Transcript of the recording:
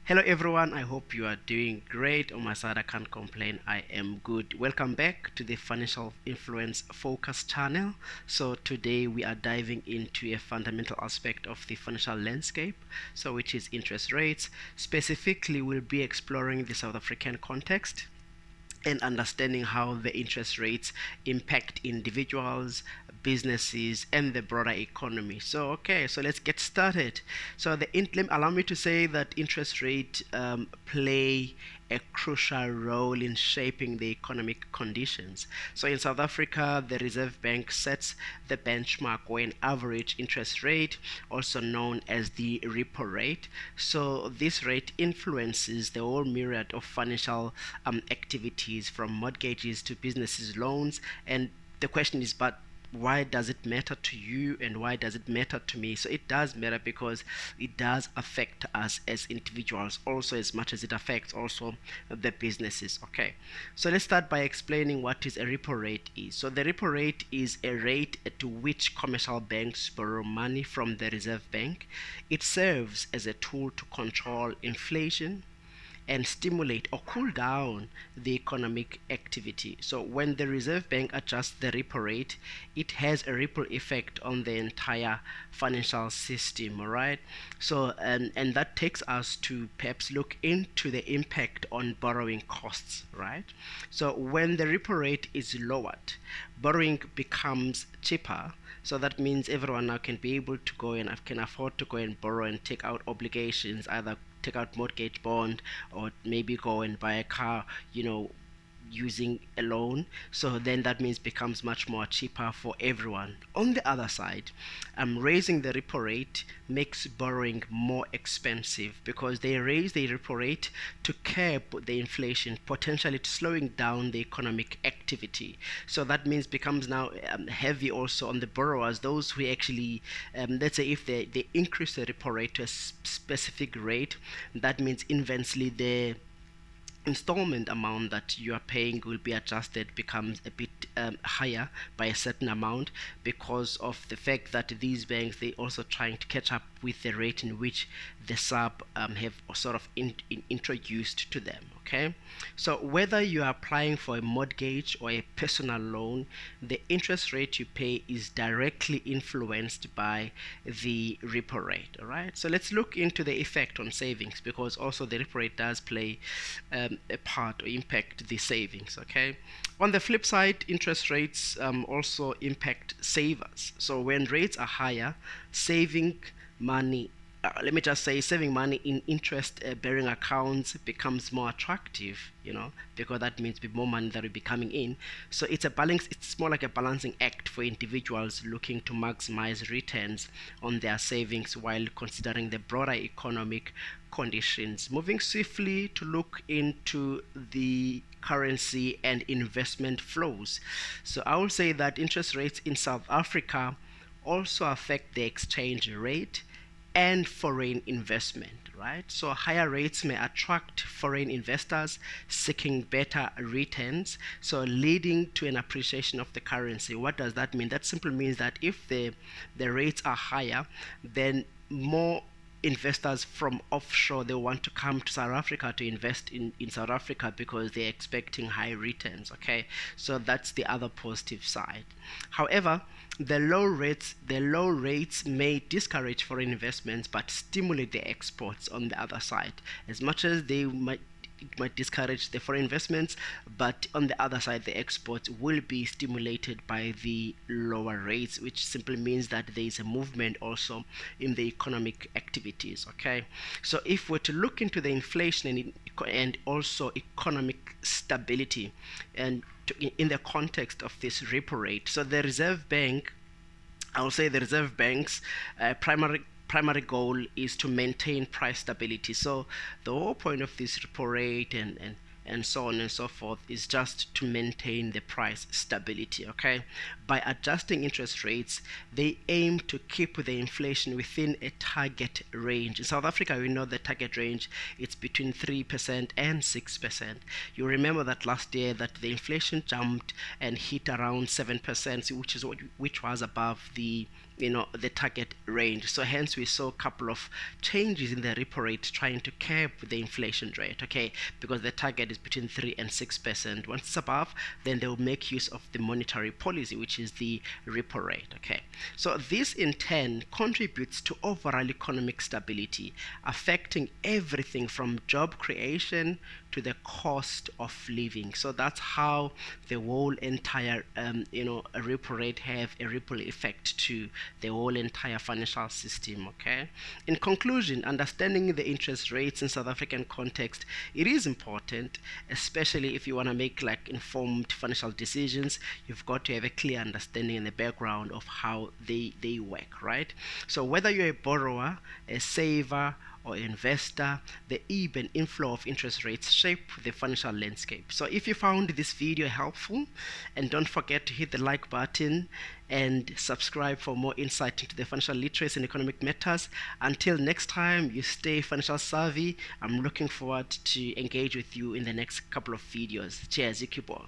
Hello everyone, I hope you are doing great. On my side, I can't complain. I am good. Welcome back to the Financial Influence Focus channel. So today we are diving into a fundamental aspect of the financial landscape, which is interest rates. Specifically, we'll be exploring the South African context and understanding how the interest rates impact individuals, businesses, and the broader economy. So let's get started. Allow me to say that interest rate play a crucial role in shaping the economic conditions. So in South Africa, the Reserve Bank sets the benchmark or an average interest rate, also known as the repo rate. So this rate influences the whole myriad of financial activities, from mortgages to businesses loans. And the question is, but why does it matter to you and why does it matter to me? So it does matter because it does affect us as individuals also as much as it affects also the businesses. Okay, so let's start by explaining what is a repo rate is. So the repo rate is a rate at which commercial banks borrow money from the Reserve Bank. It serves as a tool to control inflation and stimulate or cool down the economic activity. So when the Reserve Bank adjusts the repo rate, it has a ripple effect on the entire financial system, all right? And that takes us to perhaps look into the impact on borrowing costs, right? So when the repo rate is lowered, borrowing becomes cheaper. So that means everyone now can be able to go and can afford to go and borrow and take out obligations, either take out mortgage bond or maybe go and buy a car, using a loan. So then that means becomes much more cheaper for everyone. On the other side, raising the repo rate makes borrowing more expensive because they raise the repo rate to curb the inflation, potentially slowing down the economic activity. So that means becomes now heavy also on the borrowers, those who actually, let's say if they increase the repo rate to a specific rate, that means eventually the installment amount that you are paying will be adjusted, becomes a bit higher by a certain amount, because of the fact that these banks, they also trying to catch up with the rate in which the sub have sort of introduced to them. Okay, so whether you are applying for a mortgage or a personal loan, the interest rate you pay is directly influenced by the repo rate. All right, so let's look into the effect on savings, because also the repo rate does play a part or impact the savings. Okay, on the flip side, interest rates also impact savers. So when rates are higher, saving money let me just say saving money in interest bearing accounts becomes more attractive, because that means more money that will be coming in. So it's more like a balancing act for individuals looking to maximize returns on their savings while considering the broader economic conditions. Moving swiftly to look into the currency and investment flows. So I will say that interest rates in South Africa also affect the exchange rate and foreign investment, right? So higher rates may attract foreign investors seeking better returns, so leading to an appreciation of the currency. What does that mean? That simply means that if the rates are higher, then more investors from offshore, they want to come to South Africa to invest in South Africa because they're expecting high returns. Okay, so that's the other positive side. However, the low rates may discourage foreign investments but stimulate the exports on the other side. As much as it might discourage the foreign investments, but on the other side, the exports will be stimulated by the lower rates, which simply means that there is a movement also in the economic activities. Okay, so if we're to look into the inflation and also economic stability, and in the context of this repo rate, so the Reserve Bank, I will say the Reserve Bank's primary goal is to maintain price stability. So the whole point of this repo rate and so on and so forth is just to maintain the price stability. Okay, by adjusting interest rates, they aim to keep the inflation within a target range. In South Africa, we know the target range it's between 3% and 6%. You remember that last year that the inflation jumped and hit around 7%, which was above the the target range. So hence we saw a couple of changes in the repo rate trying to curb the inflation rate, okay, because the target is between 3 and 6%. Once it's above, then they will make use of the monetary policy, which is the repo rate, okay. So this in turn contributes to overall economic stability, affecting everything from job creation to the cost of living. So that's how the whole entire repo rate have a ripple effect to the whole entire financial system, okay. In conclusion, understanding the interest rates in South African context, it is important, especially if you want to make like informed financial decisions. You've got to have a clear understanding in the background of how they work, right? So whether you're a borrower, a saver, or investor, the ebb and inflow of interest rates shape the financial landscape. So if you found this video helpful, and don't forget to hit the like button and subscribe for more insight into the financial literacy and economic matters. Until next time, you stay financial savvy. I'm looking forward to engage with you in the next couple of videos. Cheers, you keep on.